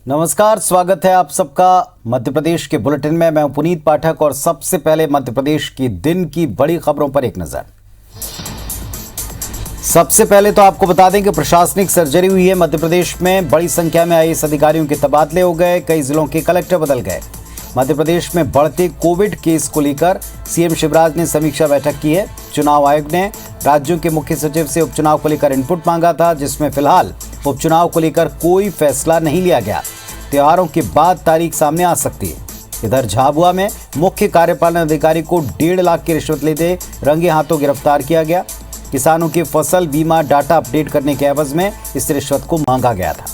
नमस्कार, स्वागत है आप सबका मध्य प्रदेश के बुलेटिन में। मैं हूं पुनीत पाठक और सबसे पहले मध्य प्रदेश की दिन की बड़ी खबरों पर एक नजर। सबसे पहले तो आपको बता दें कि प्रशासनिक सर्जरी हुई है मध्य प्रदेश में। बड़ी संख्या में आईएएस अधिकारियों के तबादले हो गए, कई जिलों के कलेक्टर बदल गए। मध्य प्रदेश में बढ़ते कोविड केस को लेकर सीएम शिवराज ने समीक्षा बैठक की है। चुनाव आयोग ने राज्यों के मुख्य सचिव से उपचुनाव को लेकर इनपुट मांगा था, जिसमें फिलहाल उपचुनाव को लेकर कोई फैसला नहीं लिया गया। त्योहारों के बाद तारीख सामने आ सकती है। इधर झाबुआ में मुख्य कार्यपालन अधिकारी को 1.5 लाख की रिश्वत लेते रंगे हाथों गिरफ्तार किया गया। किसानों के फसल बीमा डाटा अपडेट करने के एवज में इस रिश्वत को मांगा गया था।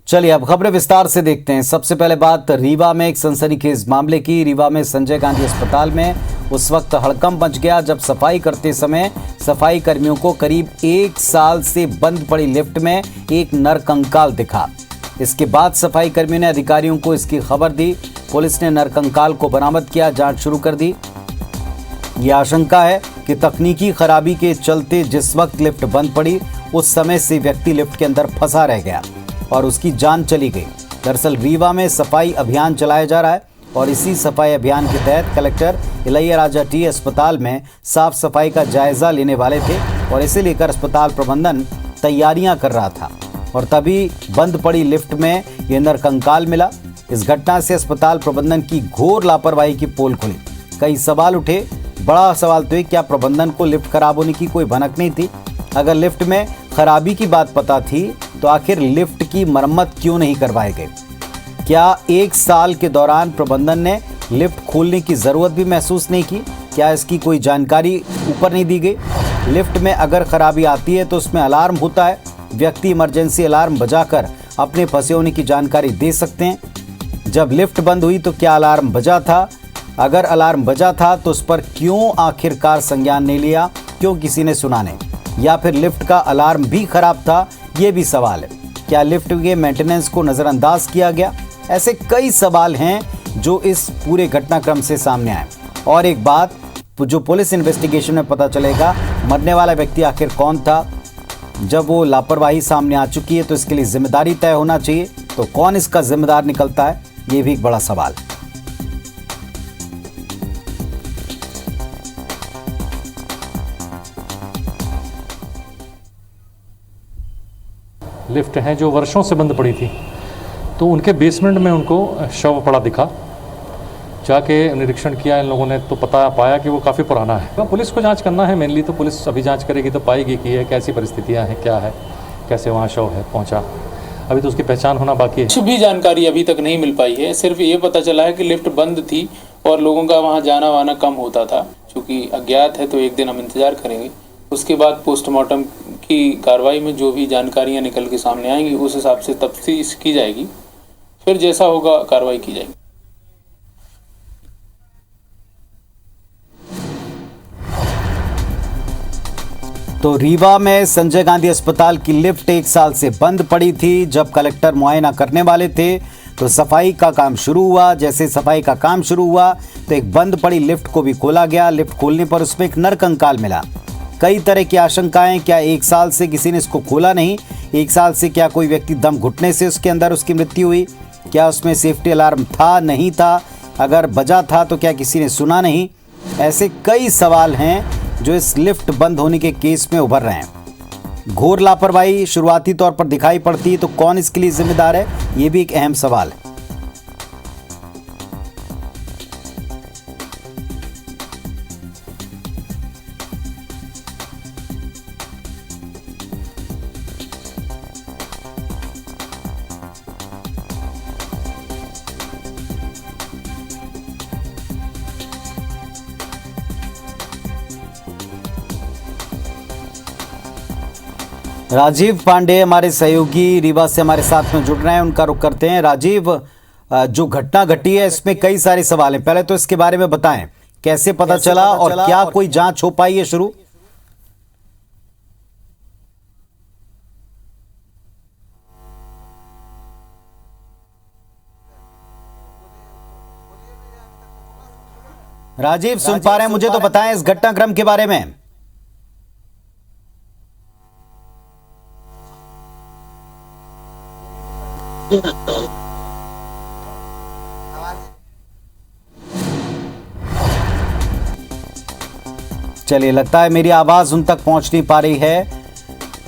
चलिए अब खबरें विस्तार से देखते हैं। सबसे पहले बात रीवा में एक सनसनीखेज मामले की। रीवा में संजय गांधी अस्पताल में उस वक्त हड़कंप मच गया जब सफाई करते समय सफाई कर्मियों को करीब 1 साल से बंद पड़ी लिफ्ट में एक नरकंकाल दिखा। इसके बाद सफाई कर्मियों ने अधिकारियों को इसकी खबर दी। पुलिस ने नरकंकाल को बरामद किया, जांच शुरू कर दी। ये आशंका है कि तकनीकी खराबी के चलते जिस वक्त लिफ्ट बंद पड़ी उस समय से व्यक्ति लिफ्ट के अंदर फंसा रह गया और उसकी जान चली गई। दरअसल रीवा में सफाई अभियान चलाया जा रहा है और इसी सफाई अभियान के तहत कलेक्टर इलैयाराजा टी अस्पताल में साफ सफाई का जायजा लेने वाले थे और इसे लेकर अस्पताल प्रबंधन तैयारियां कर रहा था और तभी बंद पड़ी लिफ्ट में ये नरकंकाल मिला। इस घटना से अस्पताल प्रबंधन की घोर लापरवाही की पोल खुली। कई सवाल उठे। बड़ा सवाल तो क्या प्रबंधन को लिफ्ट खराब होने की कोई भनक नहीं थी? अगर लिफ्ट में खराबी की बात पता थी तो आखिर लिफ्ट की मरम्मत क्यों नहीं करवाए गए? क्या 1 साल के दौरान प्रबंधन ने लिफ्ट खोलने की जरूरत भी महसूस नहीं की? क्या इसकी कोई जानकारी ऊपर नहीं दी गई? लिफ्ट में अगर खराबी आती है तो उसमें अलार्म होता है। व्यक्ति इमरजेंसी अलार्म बजाकर अपने फंसे होने की जानकारी दे सकते हैं। जब लिफ्ट बंद हुई तो क्या अलार्म बजा था? अगर अलार्म बजा था तो उस पर क्यों आखिरकार संज्ञान नहीं लिया? क्यों किसी ने सुना नहीं? या फिर लिफ्ट का अलार्म भी खराब था? ये भी सवाल है। क्या लिफ्ट के मेंटेनेंस को नजरअंदाज किया गया? ऐसे कई सवाल हैं जो इस पूरे घटनाक्रम से सामने आए। और एक बात जो पुलिस इन्वेस्टिगेशन में पता चलेगा, मरने वाला व्यक्ति आखिर कौन था। जब वो लापरवाही सामने आ चुकी है तो इसके लिए जिम्मेदारी तय होना चाहिए। तो कौन इसका जिम्मेदार निकलता है, ये भी एक बड़ा सवाल है। लिफ्ट हैं जो वर्षों से बंद पड़ी थी, तो उनके बेसमेंट में उनको शव पड़ा दिखा। जाके निरीक्षण किया इन लोगों ने तो पता पाया कि वो काफ़ी पुराना है। तो पुलिस को जांच करना है मेनली, तो पुलिस अभी जांच करेगी तो पाएगी कि ये कैसी परिस्थितियां हैं, क्या है, कैसे वहाँ शव है पहुँचा। अभी तो उसकी पहचान होना बाकी है। कुछ भी जानकारी अभी तक नहीं मिल पाई है। सिर्फ ये पता चला है कि लिफ्ट बंद थी और लोगों का वहाँ जाना वाना कम होता था। चूँकि अज्ञात है तो एक दिन हम इंतजार करेंगे। उसके बाद पोस्टमार्टम की कार्रवाई में जो भी जानकारियां निकल के सामने आएंगी उस हिसाब से तफ्तीश की जाएगी। फिर जैसा होगा कार्रवाई की जाएगी। तो रीवा में संजय गांधी अस्पताल की लिफ्ट 1 साल से बंद पड़ी थी। जब कलेक्टर मुआयना करने वाले थे तो सफाई का काम शुरू हुआ। जैसे सफाई का काम शुरू हुआ तो एक बंद पड़ी लिफ्ट को भी खोला गया। लिफ्ट खोलने पर उसमें एक नरकंकाल मिला। कई तरह की आशंकाएं, क्या 1 साल से किसी ने इसको खोला नहीं? 1 साल से क्या कोई व्यक्ति दम घुटने से उसके अंदर उसकी मृत्यु हुई? क्या उसमें सेफ्टी अलार्म था, नहीं था? अगर बजा था तो क्या किसी ने सुना नहीं? ऐसे कई सवाल हैं जो इस लिफ्ट बंद होने के केस में उभर रहे हैं। घोर लापरवाही शुरुआती तौर पर दिखाई पड़ती है तो कौन इसके लिए जिम्मेदार है, ये भी एक अहम सवाल है। राजीव पांडे हमारे सहयोगी रीवा से हमारे साथ में जुड़ रहे हैं, उनका रुख करते हैं। राजीव, जो घटना घटी है इसमें कई सारे सवाल हैं, पहले तो इसके बारे में बताएं, कैसे पता चला और क्या कोई जांच हो पाई है शुरू? राजीव सुन पा रहे हैं? मुझे तो बताएं इस घटनाक्रम के बारे में। चलिए, लगता है मेरी आवाज उन तक पहुंच नहीं पा रही है।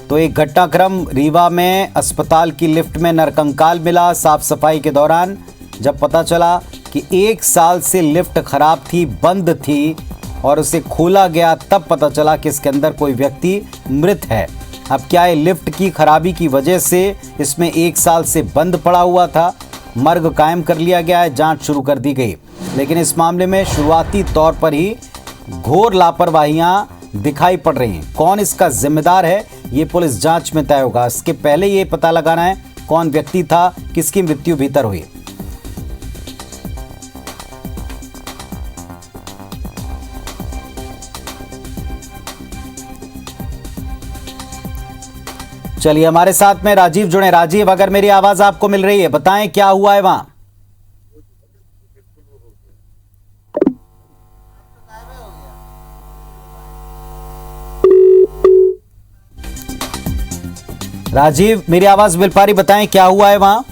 तो एक घटनाक्रम रीवा में अस्पताल की लिफ्ट में नरकंकाल मिला साफ सफाई के दौरान, जब पता चला कि 1 साल से लिफ्ट खराब थी, बंद थी और उसे खोला गया, तब पता चला कि इसके अंदर कोई व्यक्ति मृत है। अब क्या है, लिफ्ट की खराबी की वजह से इसमें 1 साल से बंद पड़ा हुआ था, मर्ग कायम कर लिया गया है, जांच शुरू कर दी गई। लेकिन इस मामले में शुरुआती तौर पर ही घोर लापरवाहियां दिखाई पड़ रही हैं। कौन इसका जिम्मेदार है, ये पुलिस जांच में तय होगा। इसके पहले ये पता लगाना है कौन व्यक्ति था, किसकी मृत्यु भीतर हुई। चलिए, हमारे साथ में राजीव जुड़े। राजीव, अगर मेरी आवाज आपको मिल रही है, बताएं क्या हुआ है वहां। राजीव, मेरी आवाज मिल पा रही? बताएं क्या हुआ है वहां।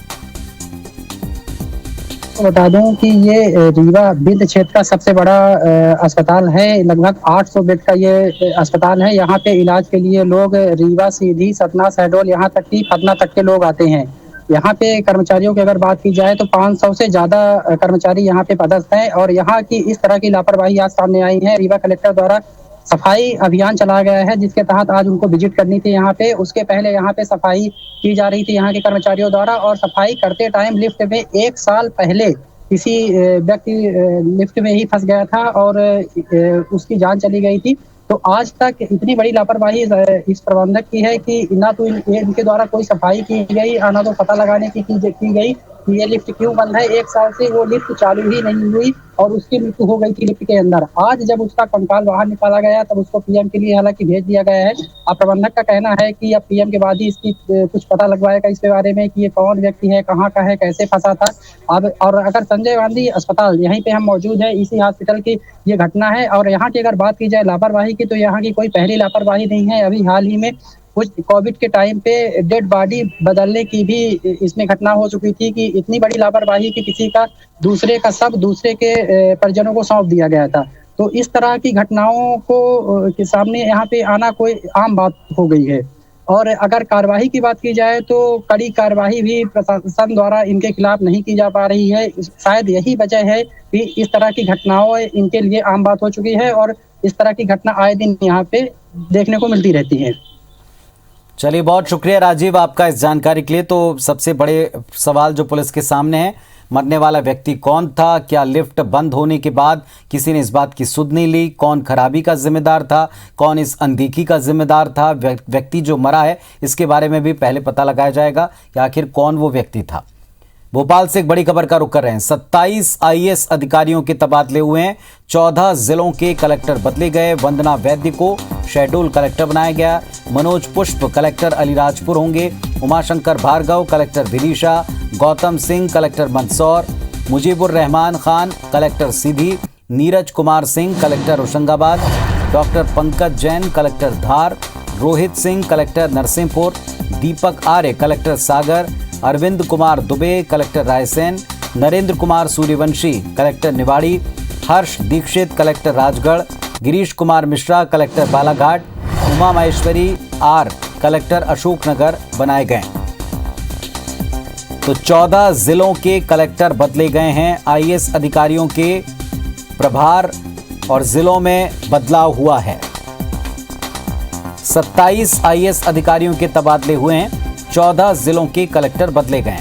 बता दूं कि ये रीवा विंध्य क्षेत्र का सबसे बड़ा अस्पताल है। लगभग 800 बेड का ये अस्पताल है। यहाँ पे इलाज के लिए लोग रीवा, सीधी, सतना, शहडोल, यहाँ तक कि पटना तक के लोग आते हैं। यहाँ पे कर्मचारियों की अगर बात की जाए तो 500 से ज्यादा कर्मचारी यहाँ पे पदस्थ हैं और यहाँ की इस तरह की लापरवाही आज सामने आई है। रीवा कलेक्टर द्वारा सफाई अभियान चलाया गया है, जिसके तहत आज उनको विजिट करनी थी यहाँ पे। उसके पहले यहाँ पे सफाई की जा रही थी यहाँ के कर्मचारियों द्वारा, और सफाई करते टाइम लिफ्ट में 1 साल पहले किसी व्यक्ति लिफ्ट में ही फंस गया था और उसकी जान चली गई थी। तो आज तक इतनी बड़ी लापरवाही इस प्रबंधक की है कि ना तो इनके द्वारा कोई सफाई की गई, ना तो पता लगाने की गई कि ये लिफ्ट क्यों बंद है। 1 साल से वो लिफ्ट चालू ही नहीं हुई और उसकी मृत्यु हो गई थी लिफ्ट के अंदर। आज जब उसका कंकाल बाहर निकाला गया तब उसको पीएम के लिए हालांकि भेज दिया गया है। अब प्रबंधक का कहना है कि अब पीएम के बाद ही इसकी कुछ पता लगवाएगा इसके बारे में कि ये कौन व्यक्ति है, कहाँ का है, कैसे फंसा था। अब और अगर संजय गांधी अस्पताल, यहीं पे हम मौजूद है, इसी हॉस्पिटल की ये घटना है। और यहाँ की अगर बात की जाए लापरवाही की, तो यहाँ की कोई पहली लापरवाही नहीं है। अभी हाल ही में कुछ कोविड के टाइम पे डेड बॉडी बदलने की भी इसमें घटना हो चुकी थी कि इतनी बड़ी लापरवाही कि किसी का दूसरे का सब दूसरे के परिजनों को सौंप दिया गया था। तो इस तरह की घटनाओं को के सामने यहाँ पे आना कोई आम बात हो गई है। और अगर कार्रवाई की बात की जाए तो कड़ी कार्रवाई भी प्रशासन द्वारा इनके खिलाफ नहीं की जा पा रही है। शायद यही वजह है कि इस तरह की घटनाओं इनके लिए आम बात हो चुकी है और इस तरह की घटना आए दिन यहाँ पे देखने को मिलती रहती है। चलिए, बहुत शुक्रिया राजीव आपका इस जानकारी के लिए। तो सबसे बड़े सवाल जो पुलिस के सामने है, मरने वाला व्यक्ति कौन था, क्या लिफ्ट बंद होने के बाद किसी ने इस बात की सुध नहीं ली, कौन खराबी का जिम्मेदार था, कौन इस अनदेखी का जिम्मेदार था, व्यक्ति जो मरा है इसके बारे में भी पहले पता लगाया जाएगा कि आखिर कौन वो व्यक्ति था। भोपाल से एक बड़ी खबर का रुख कर रहे हैं। 27 आईएएस अधिकारियों के तबादले हुए हैं। 14 जिलों के कलेक्टर बदले गए। वंदना वैद्य को शहडोल कलेक्टर बनाया गया। मनोज पुष्प कलेक्टर अलीराजपुर होंगे। Umashankar Bhargava collector Vidisha. Gautam Singh collector Mandsaur. Mujibur Rahman Khan collector Sidhi. Neeraj Kumar Singh collector Hoshangabad. Doctor Pankaj Jain collector Dhar. Rohit Singh collector Narsinghpur. Deepak Arya collector Sagar. Arvind Kumar Dubey collector Raisen. Narendra Kumar Suryavanshi collector Niwari. Harsh Dikshit collector Rajgarh. Girish Kumar Mishra collector Balaghat. Uma Maheshwari R collector Ashoknagar बनाए गए। तो 14 जिलों के कलेक्टर बदले गए हैं। आईएएस अधिकारियों के प्रभार और जिलों में बदलाव हुआ है। 27 आईएएस अधिकारियों के तबादले हुए हैं। 14 जिलों के कलेक्टर बदले गए।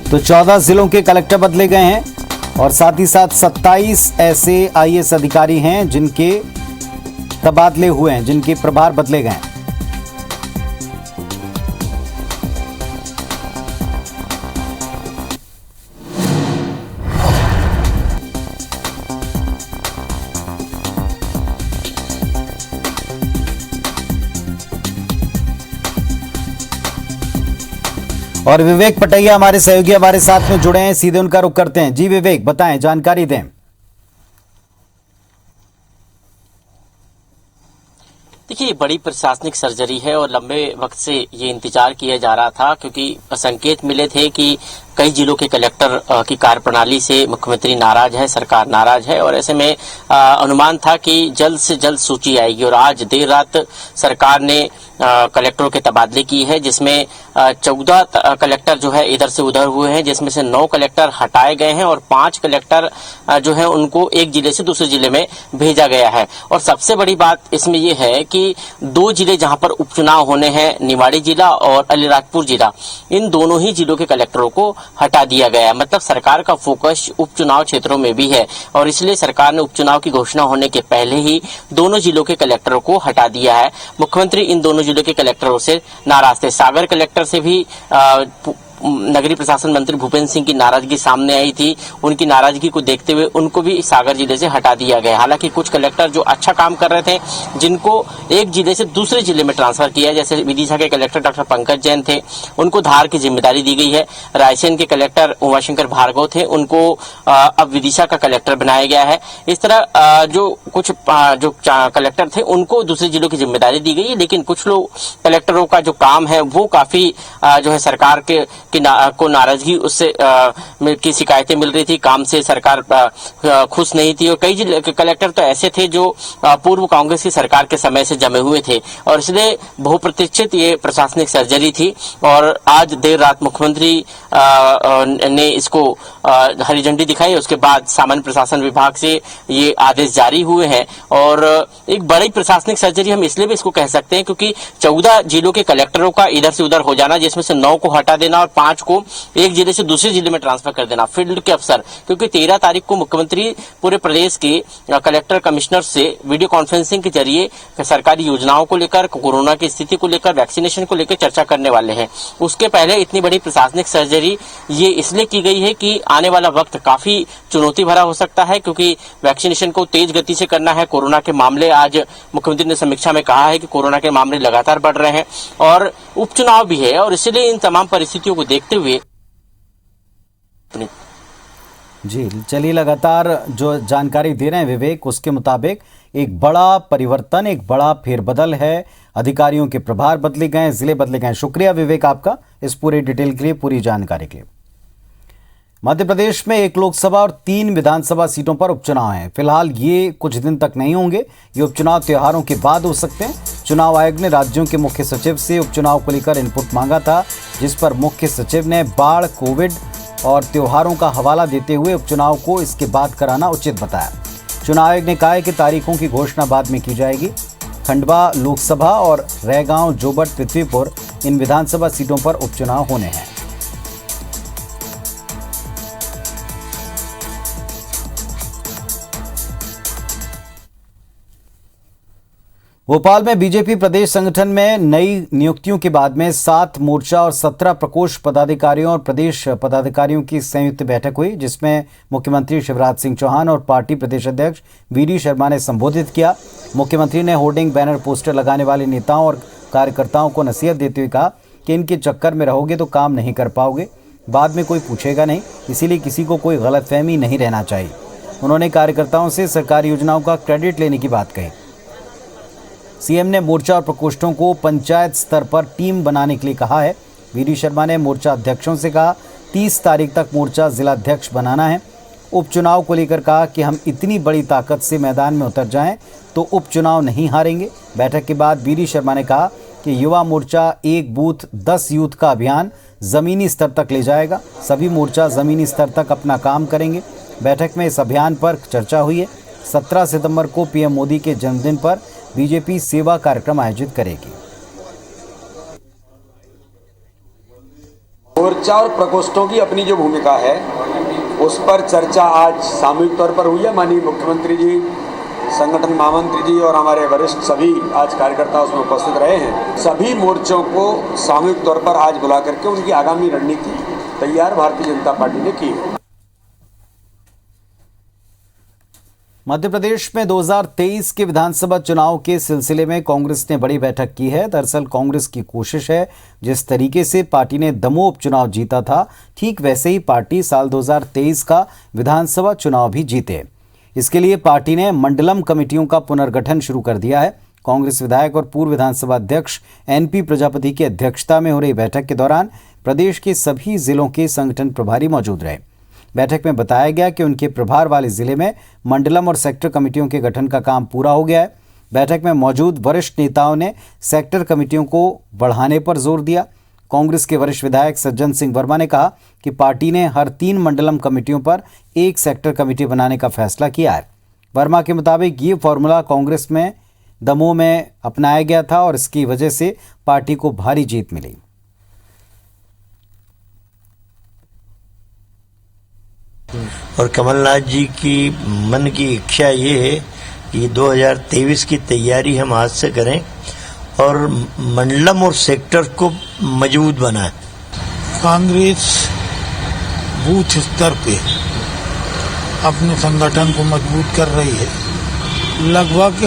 तो 14 जिलों के कलेक्टर बदले गए हैं और साथ ही साथ 27 ऐसे आईएएस अधिकारी हैं जिनके तबादले हुए हैं, जिनके प्रभार बदले गए हैं। और विवेक पटैया हमारे सहयोगी हमारे साथ में जुड़े हैं, सीधे उनका रुख करते हैं। जी विवेक, बताएं, जानकारी दें। देखिए, बड़ी प्रशासनिक सर्जरी है और लंबे वक्त से ये इंतजार किया जा रहा था, क्योंकि संकेत मिले थे कि कई जिलों के कलेक्टर की कार्यप्रणाली से मुख्यमंत्री नाराज है, सरकार नाराज है, और ऐसे में अनुमान था कि जल्द से जल्द सूची आएगी। और आज देर रात सरकार ने कलेक्टरों के तबादले की है, जिसमें 14 कलेक्टर जो है इधर से उधर हुए हैं, जिसमें से 9 कलेक्टर हटाए गए हैं और 5 कलेक्टर जो है उनको एक जिले से दूसरे जिले में भेजा गया है। और सबसे बड़ी बात इसमें यह है कि 2 जिले जहां पर उपचुनाव होने हैं, निवाड़ी जिला और अलीराजपुर जिला, इन दोनों ही जिलों के कलेक्टरों को हटा दिया गया है। मतलब सरकार का फोकस उपचुनाव क्षेत्रों में भी है और इसलिए सरकार ने उपचुनाव की घोषणा होने के पहले ही दोनों जिलों के कलेक्टरों को हटा दिया है। मुख्यमंत्री इन दोनों जिलों के कलेक्टरों से नाराज थे। सागर कलेक्टर से भी नगरीय प्रशासन मंत्री भूपेंद्र सिंह की नाराजगी सामने आई थी। उनकी नाराजगी को देखते हुए उनको भी सागर जिले से हटा दिया गया। हालांकि कुछ कलेक्टर जो अच्छा काम कर रहे थे, जिनको एक जिले से दूसरे जिले में ट्रांसफर किया, जैसे विदिशा के कलेक्टर डॉक्टर पंकज जैन थे, उनको धार की जिम्मेदारी दी गई है। रायसेन के कलेक्टर उमाशंकर भार्गव थे, उनको अब विदिशा का कलेक्टर बनाया गया है। इस तरह जो कुछ जो कलेक्टर थे उनको दूसरे जिलों की जिम्मेदारी दी गई है, लेकिन कुछ लोग कलेक्टरों का जो काम है वो काफी जो है सरकार को नाराजगी उससे की शिकायतें मिल रही थी। काम से सरकार खुश नहीं थी और कई जिले के कलेक्टर तो ऐसे थे जो पूर्व कांग्रेस की सरकार के समय से जमे हुए थे और इसलिए बहुप्रतीक्षित ये प्रशासनिक सर्जरी थी। और आज देर रात मुख्यमंत्री ने इसको हरी झंडी दिखाई। उसके बाद सामान्य प्रशासन विभाग से ये आदेश जारी हुए हैं और एक बड़ी प्रशासनिक सर्जरी हम इसलिए भी इसको कह सकते हैं क्योंकि 14 जिलों के कलेक्टरों का इधर से उधर हो जाना, जिसमें से 9 को हटा देना और 5 को एक जिले से दूसरे जिले में ट्रांसफर कर देना, फील्ड के अफसर। क्योंकि 13 तारीख को मुख्यमंत्री पूरे प्रदेश के कलेक्टर कमिश्नर से वीडियो कॉन्फ्रेंसिंग के जरिए सरकारी योजनाओं को लेकर, कोरोना की स्थिति को लेकर, वैक्सीनेशन को लेकर चर्चा करने वाले हैं। उसके पहले इतनी बड़ी प्रशासनिक सर्जरी ये इसलिए की गई है कि आने वाला वक्त काफी चुनौती भरा हो सकता है, क्योंकि वैक्सीनेशन को तेज गति से करना है। कोरोना के मामले, आज मुख्यमंत्री ने समीक्षा में कहा है कि कोरोना के मामले लगातार बढ़ रहे हैं और उपचुनाव भी है और इसलिए इन तमाम परिस्थितियों को देखते हुए जी चलिए, लगातार जो जानकारी दे रहे हैं विवेक, उसके मुताबिक एक बड़ा परिवर्तन, एक बड़ा फेरबदल है। अधिकारियों के प्रभार बदले गए, जिले बदले गए। शुक्रिया विवेक आपका इस पूरे डिटेल के लिए, पूरी जानकारी के लिए। मध्य प्रदेश में 1 लोकसभा और 3 विधानसभा सीटों पर उपचुनाव हैं। फिलहाल ये कुछ दिन तक नहीं होंगे, ये उपचुनाव त्योहारों के बाद हो सकते हैं। चुनाव आयोग ने राज्यों के मुख्य सचिव से उपचुनाव को लेकर इनपुट मांगा था, जिस पर मुख्य सचिव ने बाढ़, कोविड और त्योहारों का हवाला देते हुए उपचुनाव को इसके बाद कराना उचित बताया। चुनाव आयोग ने कहा है कि तारीखों की घोषणा बाद में की जाएगी। खंडवा लोकसभा और रैगांव, जोबट, पृथ्वीपुर इन विधानसभा सीटों पर उपचुनाव होने हैं। भोपाल में बीजेपी प्रदेश संगठन में नई नियुक्तियों के बाद में 7 मोर्चा और 17 प्रकोष्ठ पदाधिकारियों और प्रदेश पदाधिकारियों की संयुक्त बैठक हुई, जिसमें मुख्यमंत्री शिवराज सिंह चौहान और पार्टी प्रदेश अध्यक्ष वी.डी. शर्मा ने संबोधित किया। मुख्यमंत्री ने होर्डिंग, बैनर, पोस्टर लगाने वाले नेताओं और कार्यकर्ताओं को नसीहत देते हुए कहा कि इनके चक्कर में रहोगे तो काम नहीं कर पाओगे, बाद में कोई पूछेगा नहीं, इसीलिए किसी को कोई गलतफहमी नहीं रहना चाहिए। उन्होंने कार्यकर्ताओं से सरकारी योजनाओं का क्रेडिट लेने की बात कही। सीएम ने मोर्चा और प्रकोष्ठों को पंचायत स्तर पर टीम बनाने के लिए कहा है। वी.डी. शर्मा ने मोर्चा अध्यक्षों से कहा 30 तारीख तक मोर्चा जिलाध्यक्ष बनाना है। उपचुनाव को लेकर कहा कि हम इतनी बड़ी ताकत से मैदान में उतर जाएं तो उपचुनाव नहीं हारेंगे। बैठक के बाद वी.डी. शर्मा ने कहा कि युवा मोर्चा 1 बूथ 10 यूथ का अभियान ज़मीनी स्तर तक ले जाएगा। सभी मोर्चा ज़मीनी स्तर तक अपना काम करेंगे। बैठक में इस अभियान पर चर्चा हुई है। 17 सितंबर को पीएम मोदी के जन्मदिन पर बीजेपी सेवा कार्यक्रम आयोजित करेगी। मोर्चा और प्रकोष्ठों की अपनी जो भूमिका है उस पर चर्चा आज सामूहिक तौर पर हुई है। माननीय मुख्यमंत्री जी, संगठन महामंत्री जी और हमारे वरिष्ठ सभी आज कार्यकर्ता उसमें उपस्थित रहे हैं। सभी मोर्चों को सामूहिक तौर पर आज बुला करके उनकी आगामी रणनीति तैयार भारतीय जनता पार्टी ने की है। मध्य प्रदेश में 2023 के विधानसभा चुनाव के सिलसिले में कांग्रेस ने बड़ी बैठक की है। दरअसल कांग्रेस की कोशिश है, जिस तरीके से पार्टी ने दमोह उपचुनाव जीता था, ठीक वैसे ही पार्टी साल 2023 का विधानसभा चुनाव भी जीते। इसके लिए पार्टी ने मंडलम कमेटियों का पुनर्गठन शुरू कर दिया है। कांग्रेस विधायक और पूर्व विधानसभा अध्यक्ष एनपी प्रजापति की अध्यक्षता में हो रही बैठक के दौरान प्रदेश के सभी जिलों के संगठन प्रभारी मौजूद रहे। बैठक में बताया गया कि उनके प्रभार वाले जिले में मंडलम और सेक्टर कमेटियों के गठन का काम पूरा हो गया है। बैठक में मौजूद वरिष्ठ नेताओं ने सेक्टर कमेटियों को बढ़ाने पर जोर दिया। कांग्रेस के वरिष्ठ विधायक सज्जन सिंह वर्मा ने कहा कि पार्टी ने हर 3 मंडलम कमेटियों पर एक सेक्टर कमेटी बनाने का फैसला किया है। वर्मा के मुताबिक ये फॉर्मूला कांग्रेस में दमोह में अपनाया गया था और इसकी वजह से पार्टी को भारी जीत मिली। और कमलनाथ जी की मन की इच्छा ये है कि 2023 की तैयारी हम आज से करें और मंडलम और सेक्टर को मजबूत बनाएं। कांग्रेस बूथ स्तर पे अपने संगठन को मजबूत कर रही है। लगभग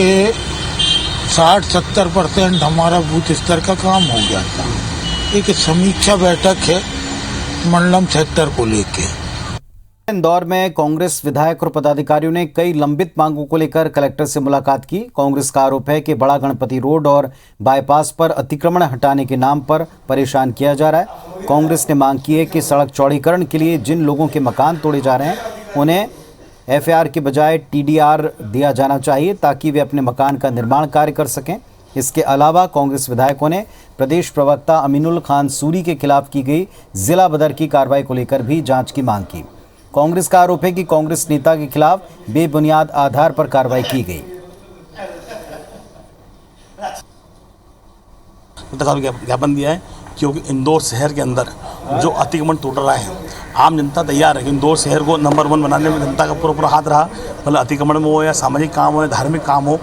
60-70% हमारा बूथ स्तर का काम हो गया था। एक समीक्षा बैठक है मंडलम सेक्टर को लेके। इंदौर में कांग्रेस विधायक और पदाधिकारियों ने कई लंबित मांगों को लेकर कलेक्टर से मुलाकात की। कांग्रेस का आरोप है कि बड़ा गणपति रोड और बाईपास पर अतिक्रमण हटाने के नाम पर परेशान किया जा रहा है। कांग्रेस ने मांग की है कि सड़क चौड़ीकरण के लिए जिन लोगों के मकान तोड़े जा रहे हैं उन्हें एफआईआर के बजाय टीडीआर दिया जाना चाहिए ताकि वे अपने मकान का निर्माण कार्य कर सकें। इसके अलावा कांग्रेस विधायकों ने प्रदेश प्रवक्ता अमीनुल खान सूरी के खिलाफ की गई जिला बदर की कार्रवाई को लेकर भी जांच की मांग की। कांग्रेस का आरोप है कि कांग्रेस नेता के खिलाफ बेबुनियाद आधार पर कार्रवाई की गई। ज्ञापन दिया है क्योंकि इंदौर शहर के अंदर जो अतिक्रमण टूट रहा है, आम जनता तैयार है कि इंदौर शहर को नंबर 1 बनाने में जनता का पूरा हाथ रहा, मतलब अतिक्रमण में हो या सामाजिक काम हो या धार्मिक काम हो।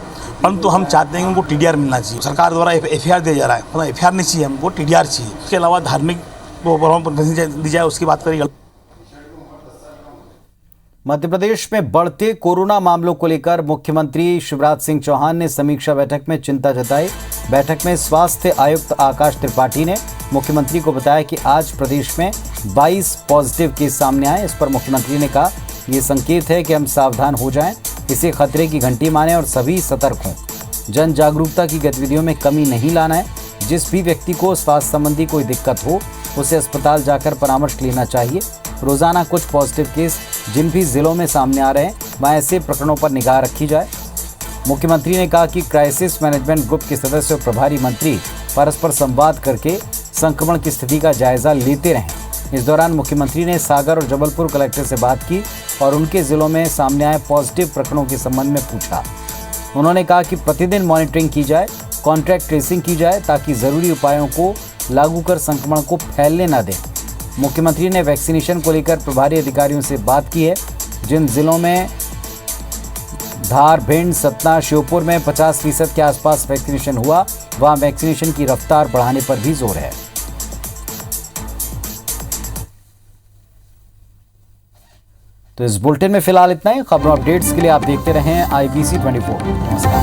परंतु हम चाहते हैं कि उनको टीडीआर मिलना चाहिए। सरकार द्वारा एफआईआर दिया जा रहा है, मतलब एफआईआर नहीं चाहिए, हमको टीडीआर चाहिए। इसके अलावा धार्मिक दी जाए उसकी बात करेंगे। मध्य प्रदेश में बढ़ते कोरोना मामलों को लेकर मुख्यमंत्री शिवराज सिंह चौहान ने समीक्षा बैठक में चिंता जताई। बैठक में स्वास्थ्य आयुक्त आकाश त्रिपाठी ने मुख्यमंत्री को बताया कि आज प्रदेश में 22 पॉजिटिव केस सामने आए। इस पर मुख्यमंत्री ने कहा, ये संकेत है कि हम सावधान हो जाएं, इसे खतरे की घंटी माने और सभी सतर्क हों। जन जागरूकता की गतिविधियों में कमी नहीं लाना है। जिस भी व्यक्ति को स्वास्थ्य संबंधी कोई दिक्कत हो उसे अस्पताल जाकर परामर्श लेना चाहिए। रोजाना कुछ पॉजिटिव केस जिन भी जिलों में सामने आ रहे हैं वहाँ ऐसे प्रकरणों पर निगाह रखी जाए। मुख्यमंत्री ने कहा कि क्राइसिस मैनेजमेंट ग्रुप के सदस्य और प्रभारी मंत्री परस्पर संवाद करके संक्रमण की स्थिति का जायजा लेते रहें। इस दौरान मुख्यमंत्री ने सागर और जबलपुर कलेक्टर से बात की और उनके जिलों में सामने आए पॉजिटिव प्रकरणों के संबंध में पूछा। उन्होंने कहा कि प्रतिदिन मॉनिटरिंग की जाए, कॉन्ट्रैक्ट ट्रेसिंग की जाए ताकि जरूरी उपायों को लागू कर संक्रमण को फैलने न दें। मुख्यमंत्री ने वैक्सीनेशन को लेकर प्रभारी अधिकारियों से बात की है। जिन जिलों में धार, भिंड, सतना, श्योपुर में 50% के आसपास वैक्सीनेशन हुआ, वहां वैक्सीनेशन की रफ्तार बढ़ाने पर भी जोर है। तो इस बुलेटिन में फिलहाल इतना ही। खबरों अपडेट्स के लिए आप देखते रहें IBC 24। नमस्कार।